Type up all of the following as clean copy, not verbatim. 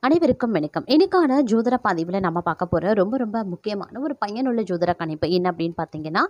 அனைவருக்கும் வணக்கம். இன்னைக்கான ஜோதிட பதிவில் நம்ம பார்க்க போகிற ரொம்ப ரொம்ப முக்கியமான ஒரு பயனுள்ள ஜோதிட கணிப்பு என்ன அப்படின்னு பார்த்தீங்கன்னா,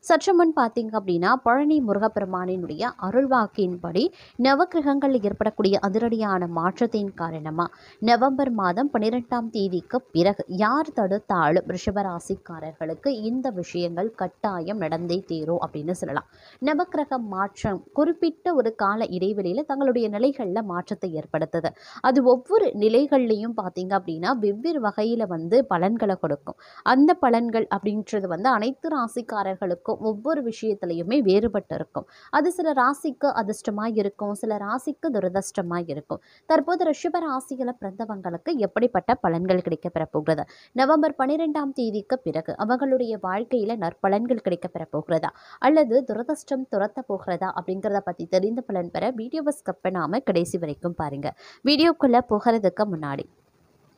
சற்று முன் பார்த்தீங்க அப்படின்னா பழனி முருகப்பெருமானினுடைய அருள்வாக்கின்படி நவக்கிரகங்களில் ஏற்படக்கூடிய அதிரடியான மாற்றத்தின் காரணமாக நவம்பர் மாதம் 12ஆம் தேதிக்கு பிறகு யார் தடுத்தாலும் ரிஷபராசிக்காரர்களுக்கு இந்த விஷயங்கள் கட்டாயம் நடந்தே தீரும் அப்படின்னு சொல்லலாம். நவக்கிரக மாற்றம் குறிப்பிட்ட ஒரு கால இடைவெளியில் தங்களுடைய நிலைகளில் மாற்றத்தை ஏற்படுத்துது. அது ஒவ்வொரு நிலைகள்லையும் பார்த்தீங்க அப்படின்னா வெவ்வேறு வகையில் பலன்களை கொடுக்கும். அந்த பலன்கள் அப்படின்றது அனைத்து ராசிக்காரர்களுக்கும் ஒவ்வொரு விஷயத்திலையுமே வேறுபட்டு இருக்கும். அது சில ராசிக்கு அதிர்ஷ்டமாக இருக்கும், சில ராசிக்கு துரதிர்ஷ்டமாக இருக்கும். தற்போது ரிஷப ராசிகளை பிறந்தவங்களுக்கு எப்படிப்பட்ட பலன்கள் கிடைக்கப்பெற போகிறது, நவம்பர் 12ஆம் தேதிக்கு பிறகு அவங்களுடைய வாழ்க்கையில் நற்பலன்கள் கிடைக்கப்பெற போகிறதா அல்லது துரதிர்ஷ்டம் துரத்த போகிறதா அப்படிங்கிறத பற்றி தெரிந்த பலன் பெற வீடியோவை ஸ்கிப் பண்ணாம கடைசி வரைக்கும் பாருங்க. வீடியோக்குள்ளே போகிறதுக்கு முன்னாடி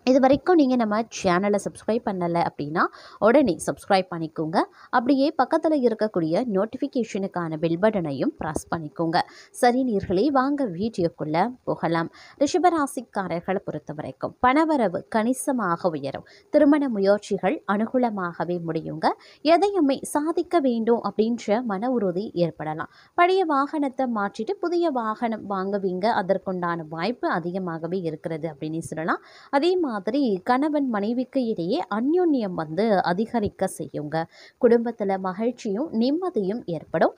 இது வரைக்கும் நீங்கள் நம்ம சேனலை சப்ஸ்கிரைப் பண்ணலை அப்படின்னா உடனே சப்ஸ்கிரைப் பண்ணிக்கோங்க. அப்படியே பக்கத்தில் இருக்கக்கூடிய நோட்டிஃபிகேஷனுக்கான பெல் பட்டனையும் ப்ரெஸ் பண்ணிக்கோங்க. சரி நேயர்களே, வாங்க வீடியோக்குள்ளே போகலாம். ரிஷபராசிக்காரர்களை பொறுத்த வரைக்கும் பணவரவு கணிசமாக உயரும். திருமண முயற்சிகள் அனுகூலமாகவே முடியுங்க. எதையுமே சாதிக்க வேண்டும் அப்படின்ற மன உறுதி ஏற்படலாம். பழைய வாகனத்தை மாற்றிட்டு புதிய வாகனம் வாங்குவீங்க. அதற்குண்டான வாய்ப்பு அதிகமாகவே இருக்கிறது அப்படின்னு சொல்லலாம். அதே மாதிரி கணவன் மனைவிக்கு இடையே அந்யோன்யம் அதிகரிக்க செய்யுங்க. குடும்பத்தில் மகிழ்ச்சியும் நிம்மதியும் ஏற்படும்.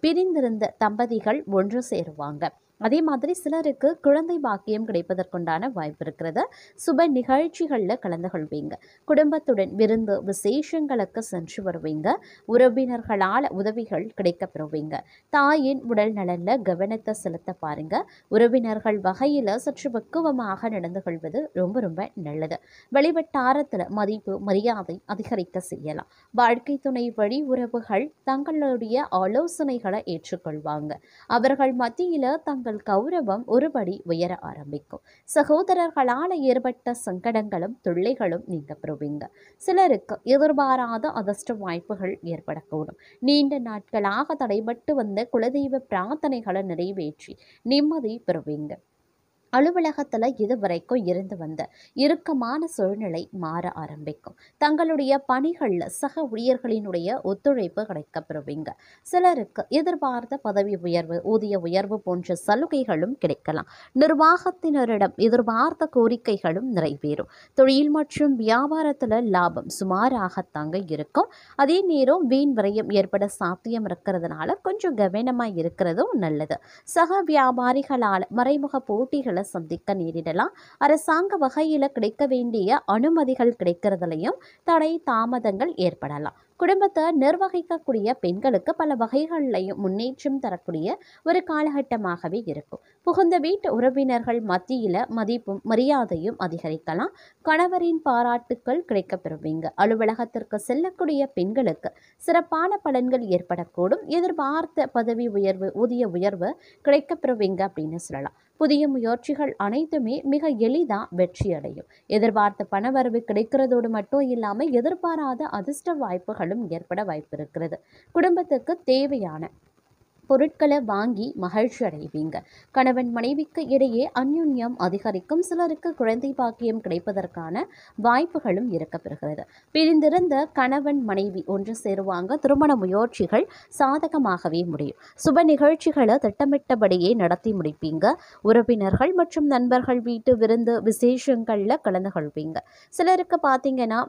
பிரிந்திருந்த தம்பதிகள் ஒன்று சேருவாங்க. அதே மாதிரி சிலருக்கு குழந்தை பாக்கியம் கிடைப்பதற்குண்டான வாய்ப்பு இருக்கிறது. சுப நிகழ்ச்சிகளில் கலந்து கொள்வீங்க. குடும்பத்துடன் விருந்து விசேஷங்களுக்கு சென்று வருவீங்க. உறவினர்களால் உதவிகள் கிடைக்கப்பெறுவீங்க. தாயின் உடல் நலனில் கவனத்தை செலுத்த பாருங்க. உறவினர்கள் வகையில் சற்று பக்குவமாக நடந்து கொள்வது ரொம்ப ரொம்ப நல்லது. வெளிவட்டாரத்தில் மதிப்பு மரியாதை அதிகரிக்க செய்யலாம். வாழ்க்கை துணை வழி உறவுகள் தங்களுடைய ஆலோசனைகளை ஏற்றுக்கொள்வாங்க. அவர்கள் மத்தியில் தங்கள் கௌரவம் ஒருபடி உயர ஆரம்பிக்கும். சகோதரர்களால் ஏற்பட்ட சங்கடங்களும் தொல்லைகளும் நீங்க பெறுவீங்க. சிலருக்கு எதிர்பாராத அதிர்ஷ்ட வாய்ப்புகள் ஏற்படக்கூடும். நீண்ட நாட்களாக தடைபட்டு வந்த குலதெய்வ பிரார்த்தனைகளை நிறைவேற்றி நிம்மதி பெறுவீங்க. அலுவலகத்தில் இதுவரைக்கும் இருந்து வந்த இறுக்கமான சூழ்நிலை மாற ஆரம்பிக்கும். தங்களுடைய பணிகளில் சக ஊழியர்களினுடைய ஒத்துழைப்பு கிடைக்கப்பெறுவீங்க. சிலருக்கு எதிர்பார்த்த பதவி உயர்வு, ஊதிய உயர்வு போன்ற சலுகைகளும் கிடைக்கலாம். நிர்வாகத்தினரிடம் எதிர்பார்த்த கோரிக்கைகளும் நிறைவேறும். தொழில் மற்றும் வியாபாரத்தில் லாபம் சுமாராகத்தாங்க இருக்கும். அதே நேரம் வீண் விரயம் ஏற்பட சாத்தியம் இருக்கிறதுனால கொஞ்சம் கவனமாக இருக்கிறதும் நல்லது. சக வியாபாரிகளால் மறைமுக போட்டிகளை சந்திக்க நேரிடலாம். அரசாங்க வகையில் கிடைக்க வேண்டிய அனுமதிகள் கிடைக்கிறதுலையும் தடை தாமதங்கள் ஏற்படலாம். குடும்பத்தை நிர்வகிக்கக்கூடிய பெண்களுக்கு பல வகைகளிலையும் முன்னேற்றம் தரக்கூடிய ஒரு காலகட்டமாகவே இருக்கும். புகுந்த வீட்டு உறவினர்கள் மத்தியில் மதிப்பும் மரியாதையும் அதிகரிக்கலாம். கணவரின் பாராட்டுக்கள் கிடைக்கப்பெறுவீங்க. அலுவலகத்திற்கு செல்லக்கூடிய பெண்களுக்கு சிறப்பான பலன்கள் ஏற்படக்கூடும். எதிர்பார்த்த பதவி உயர்வு, ஊதிய உயர்வு கிடைக்கப்பெறுவீங்க அப்படின்னு சொல்லலாம். புதிய முயற்சிகள் அனைத்துமே மிக எளிதாக வெற்றியடையும். எதிர்பார்த்த பணவரவு கிடைக்கிறதோடு மட்டும் இல்லாமல் எதிர்பாராத அதிர்ஷ்ட வாய்ப்புகளும் ஏற்பட வாய்ப்பு இருக்கிறது. குடும்பத்துக்கு தேவையான பொருட்களை வாங்கி மகிழ்ச்சி அடைவீங்க. கணவன் மனைவிக்கு இடையே அந்யோன்யம் அதிகரிக்கும். சிலருக்கு குழந்தை பாக்கியம் கிடைப்பதற்கான வாய்ப்புகளும் இருக்கப்பெறுகிறது. பிரிந்திருந்த கணவன் மனைவி ஒன்று சேருவாங்க. திருமண முயற்சிகள் சாதகமாகவே முடியும். சுப நிகழ்ச்சிகளை திட்டமிட்டபடியே நடத்தி முடிப்பீங்க. உறவினர்கள் மற்றும் நண்பர்கள் வீட்டு விருந்து விசேஷங்களில் கலந்து கொள்வீங்க. சிலருக்கு பார்த்தீங்கன்னா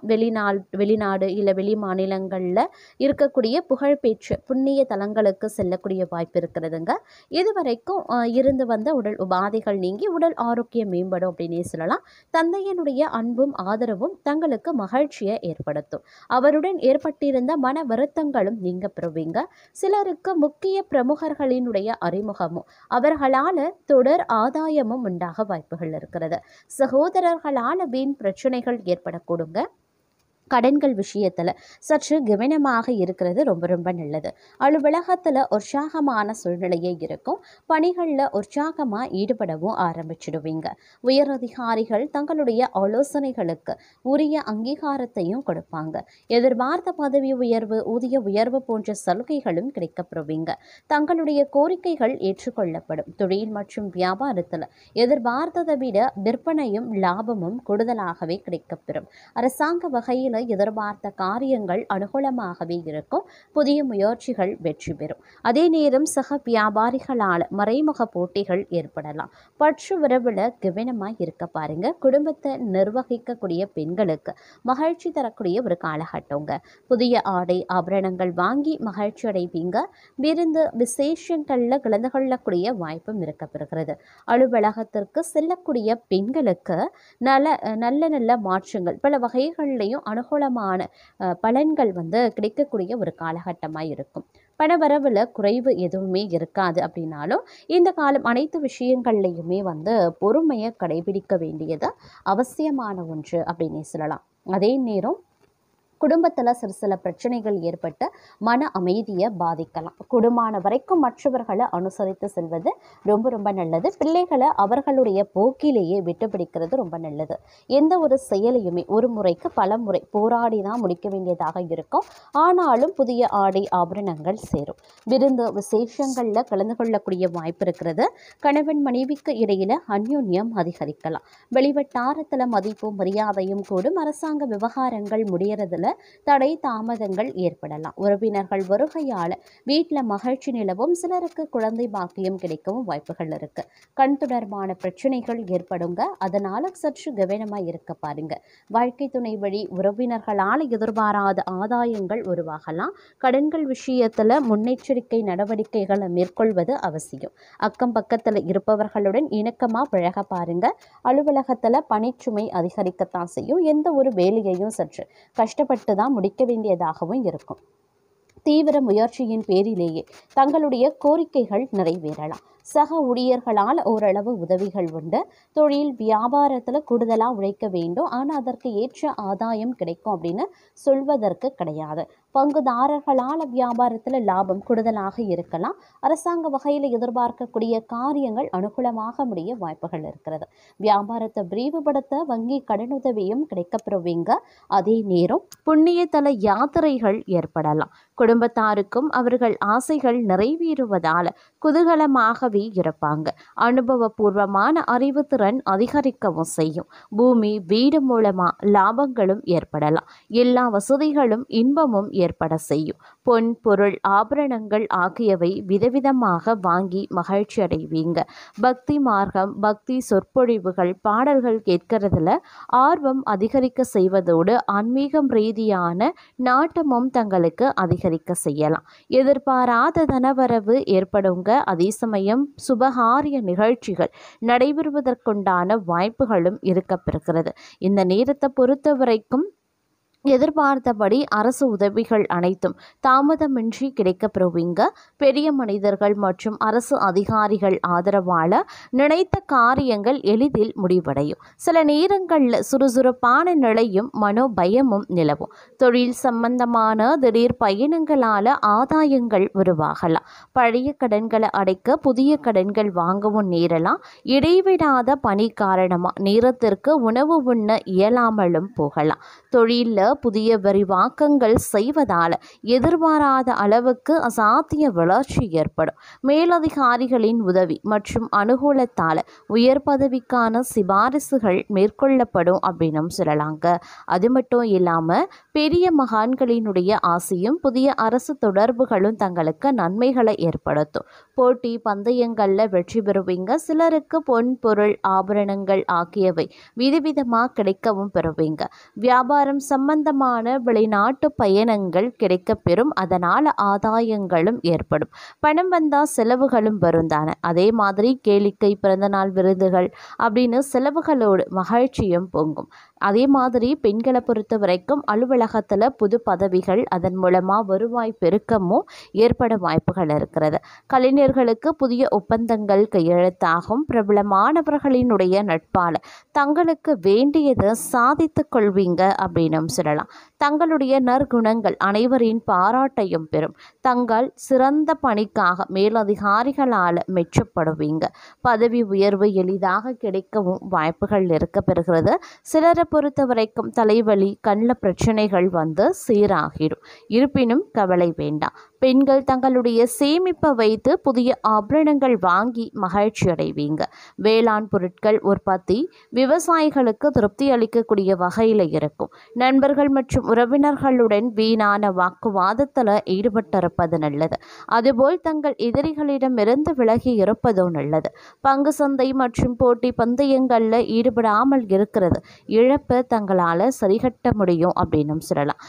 வெளிநாடு இல்லை வெளி மாநிலங்களில் இருக்கக்கூடிய புகழ்பெற்ற புண்ணிய தலங்களுக்கு செல்லக்கூடிய வாய்ப்பு இருக்கிறதுங்க. இதுவரைக்கும் இருந்து வந்த உடல் உபாதைகள் நீங்கி உடல் ஆரோக்கியம் மேம்படும் அப்படின்னே சொல்லலாம். தந்தையனுடைய அன்பும் ஆதரவும் தங்களுக்கு மகிழ்ச்சியை ஏற்படுத்தும். அவருடன் ஏற்பட்டிருந்த மன வருத்தங்களும் நீங்க பெறுவீங்க. சிலருக்கு முக்கிய பிரமுகர்களினுடைய அறிமுகமும் அவர்களால் தொடர் ஆதாயமும் உண்டாக வாய்ப்புகள் இருக்கிறது. சகோதரர்களால் வீண் பிரச்சனைகள் ஏற்படக்கூடுங்க. கடன்கள் விஷயத்தில் சற்று கவனமாக இருக்கிறது ரொம்ப ரொம்ப நல்லது. அலுவலகத்தில் உற்சாகமான சூழ்நிலையே இருக்கும். பணிகளில் உற்சாகமாக ஈடுபடவும் ஆரம்பிச்சிடுவீங்க. உயரதிகாரிகள் தங்களுடைய ஆலோசனைகளுக்கு உரிய அங்கீகாரத்தையும் கொடுப்பாங்க. எதிர்பார்த்த பதவி உயர்வு, ஊதிய உயர்வு போன்ற சலுகைகளும் கிடைக்கப்பெறுவீங்க. தங்களுடைய கோரிக்கைகள் ஏற்றுக்கொள்ளப்படும். தொழில் மற்றும் வியாபாரத்தில் எதிர்பார்த்ததை விட விற்பனையும் லாபமும் கூடுதலாகவே கிடைக்கப்பெறும். அரசாங்க வகையில் எதிர்பார்த்த காரியங்கள் அனுகூலமாகவே இருக்கும். புதிய முயற்சிகள் வெற்றி பெறும். அதே நேரம் சக வியாபாரிகளால் மறைமுக போட்டிகள் ஏற்படலாம். பற்று உறவுல கவனமாக இருக்க பாருங்க. குடும்பத்தை நிர்வகிக்கக்கூடிய பெண்களுக்கு மகிழ்ச்சி தரக்கூடிய ஒரு காலகட்டங்க. புதிய ஆடை ஆபரணங்கள் வாங்கி மகிழ்ச்சி அடைவீங்க. விருந்து விசேஷங்களில் கலந்து கொள்ளக்கூடிய வாய்ப்பும் இருக்கப்பெறுகிறது. அலுவலகத்திற்கு செல்லக்கூடிய பெண்களுக்கு நல்ல மாற்றங்கள் பல வகைகள்லையும் அனுகூலமான பலன்கள் கிடைக்கக்கூடிய ஒரு காலகட்டமாக இருக்கும். பணவரவில் குறைவு எதுவுமே இருக்காது. அப்படின்னாலும் இந்த காலம் அனைத்து விஷயங்கள்லையுமே பொறுமையை கடைபிடிக்க வேண்டியது அவசியமான ஒன்று அப்படின்னே சொல்லலாம். அதே நேரம் குடும்பத்தில் சில பிரச்சனைகள் ஏற்பட்டு மன அமைதியை பாதிக்கலாம். குடும்பமான வரைக்கும் மற்றவர்களை அனுசரித்து செல்வது ரொம்ப ரொம்ப நல்லது. பிள்ளைகளை அவர்களுடைய போக்கிலேயே விட்டுப்பிடிக்கிறது ரொம்ப நல்லது. எந்த ஒரு செயலையுமே ஒரு முறைக்கு பல முறை போராடி தான் முடிக்க வேண்டியதாக இருக்கும். ஆனாலும் புதிய ஆடை ஆபரணங்கள் சேரும். விருந்து விசேஷங்களில் கலந்து கொள்ளக்கூடிய வாய்ப்பு இருக்கிறது. கணவன் மனைவிக்கு இடையில அந்யோன்யம் அதிகரிக்கலாம். வெளிவட்டாரத்தில் மதிப்பும் மரியாதையும் கூடும். அரசாங்க விவகாரங்கள் முடியறதுல தடை தாமதங்கள் ஏற்படலாம். உறவினர்கள் வருகையால் வீட்டில் மகிழ்ச்சி நிலவும். சிலருக்கு குழந்தை பாக்கியம் கிடைக்கவும் வாய்ப்புகள் இருக்கு. கண் தொடர்பான பிரச்சனைகள் ஏற்படுங்க. அதனால சற்று கவனமாக இருக்க பாருங்க. வாழ்க்கை துணை வழி உறவினர்களால் எதிர்பாராத ஆதாயங்கள் உருவாகலாம். கடன்கள் விஷயத்துல முன்னெச்சரிக்கை நடவடிக்கைகளை மேற்கொள்வது அவசியம். அக்கம் பக்கத்தில் இருப்பவர்களுடன் இணக்கமாக பழக பாருங்க. அலுவலகத்தில் பணிச்சுமை அதிகரிக்கத்தான் செய்யும். எந்த ஒரு வேலையையும் சற்று கஷ்டப்பட்டு தான் முடிக்க வேண்டியதாகவும் இருக்கும். தீவிர முயற்சியின் பேரிலேயே தங்களுடைய கோரிக்கைகள் நிறைவேறலாம். சக ஊழியர்களால் ஓரளவு உதவிகள் உண்டு. தொழில் வியாபாரத்தில் கூடுதலாக உழைக்க வேண்டும். ஆனால் அதற்கு ஏற்ற ஆதாயம் கிடைக்கும் அப்படின்னு சொல்வதற்கு கிடையாது. பங்குதாரர்களால் வியாபாரத்தில் லாபம் கூடுதலாக இருக்கலாம். அரசாங்க வகையில் எதிர்பார்க்கக்கூடிய காரியங்கள் அனுகூலமாக முடிய வாய்ப்புகள் இருக்கிறது. வியாபாரத்தை விரிவுபடுத்த வங்கி கடனுதவியும் கிடைக்கப்பெறுவீங்க. அதே நேரம் புண்ணியத்தல யாத்திரைகள் ஏற்படலாம். குடும்பத்தாருக்கும் அவர்கள் ஆசைகள் நிறைவேறுவதால் குதூகலமாகவே இருப்பாங்க. அனுபவபூர்வமான அறிவுத்திறன் அதிகரிக்கவும் செய்யும். பூமி வீடு மூலமா லாபங்களும் ஏற்படலாம். எல்லா வசதிகளும் இன்பமும் ஏற்பட செய்யும். பொன் பொருள் ஆபரணங்கள் ஆகியவை விதவிதமாக வாங்கி மகிழ்ச்சி அடைவீங்க. பக்தி மார்க்கம் பக்தி சொற்பொழிவுகள் பாடல்கள் கேட்கறதுல ஆர்வம் அதிகரிக்க செய்வதோடு ஆன்மீகம் ரீதியான நாட்டமும் தங்களுக்கு அதிகரிக்க செய்யலாம். எதிர்பாராத தனவரவு ஏற்படுங்க. அதே சமயம் சுபகாரிய நிகழ்ச்சிகள் நடைபெறுவதற்குண்டான வாய்ப்புகளும் இருக்கப்பெறுகிறது. இந்த நேரத்தை பொறுத்த வரைக்கும் எதிர்பார்த்தபடி அரசு உதவிகள் அனைத்தும் தாமதமின்றி கிடைக்கப்பெறுவீங்க. பெரிய மனிதர்கள் மற்றும் அரசு அதிகாரிகள் ஆதரவால நினைத்த காரியங்கள் எளிதில் முடிவடையும். சில நேரங்களில் சுறுசுறுப்பான நிலையும் மனோபயமும் நிலவும். தொழில் சம்பந்தமான திடீர் பயணங்களால் ஆதாயங்கள் உருவாகலாம். பழைய கடன்களை அடைக்க புதிய கடன்கள் வாங்கவும் நேரலாம். இடைவிடாத பணி காரணமாக நேரத்திற்கு உணவு உண்ண இயலாமலும் போகலாம். தொழிலில் புதிய விரிவாக்கங்கள் செய்வதால் எதிர்பாராத அளவுக்கு அசாத்திய வளர்ச்சி ஏற்படும். மேலதிகாரிகளின் உதவி மற்றும் அனுகூலத்தால் உயர் பதவிக்கான சிபாரிசுகள் மேற்கொள்ளப்படும் அப்படின்னு சொல்லலாங்க. அது மட்டும் இல்லாமல் பெரிய மகான்களினுடைய ஆசையும் புதிய அரசு தொடர்புகளும் தங்களுக்கு நன்மைகளை ஏற்படுத்தும். போட்டி பந்தயங்களில் வெற்றி பெறுவீங்க. சிலருக்கு பொன் பொருள் ஆபரணங்கள் ஆகியவை விதவிதமாக கிடைக்கவும் பெறுவீங்க. வியாபாரம் சம்பந்தமான வெளிநாட்டு பயணங்கள் கிடைக்கப்பெறும். அதனால் ஆதாயங்களும் ஏற்படும். பணம் வந்தால் செலவுகளும் வரும் தானே. அதே மாதிரி கேளிக்கை பிறந்தநாள் விருதுகள் அப்படின்னு செலவுகளோடு மகிழ்ச்சியும் பொங்கும். அதே மாதிரி பெண்களை பொறுத்த வரைக்கும் அலுவலகத்தில் புது பதவிகள் அதன் மூலமாக வருவாய் பெருக்கமும் ஏற்பட வாய்ப்புகள் இருக்கிறது. கலைஞர்களுக்கு புதிய ஒப்பந்தங்கள் கையெழுத்தாகும். பிரபலமானவர்களினுடைய நட்பால் தங்களுக்கு வேண்டியதை சாதித்து கொள்வீங்க அப்படின்னு சொல்லலாம். சொல்லலாம். தங்களுடைய நற்குணங்கள் அனைவரின் பாராட்டையும் பெறும். தங்கள் சிறந்த பணிக்காக மேலதிகாரிகளால் மெச்சப்படுவீங்க. பதவி உயர்வு எளிதாக கிடைக்கவும் வாய்ப்புகள் இருக்க பெறுகிறது. சிலரை பொறுத்த வரைக்கும் தலைவலி, கண்ணில் பிரச்சனைகள் வந்து சீராகிடும். இருப்பினும் கவலை வேண்டாம். பெண்கள் தங்களுடைய சேமிப்பை வைத்து புதிய ஆபரணங்கள் வாங்கி மகிழ்ச்சி அடைவீங்க. வேளாண் பொருட்கள் உற்பத்தி விவசாயிகளுக்கு திருப்தி அளிக்கக்கூடிய வகையில் இருக்கும். நண்பர்கள் மற்றும் உறவினர்களுடன் வீணான வாக்குவாதத்தில் ஈடுபட்டிருப்பது நல்லது. அதுபோல் தங்கள் எதிரிகளிடமிருந்து விலகி இருப்பதும் நல்லது. பங்கு சந்தை மற்றும் போட்டி பந்தயங்களில் ஈடுபடாமல் இருக்கிறது இழப்பை தங்களால் சரிகட்ட முடியும் அப்படின்னு சொல்லலாம்.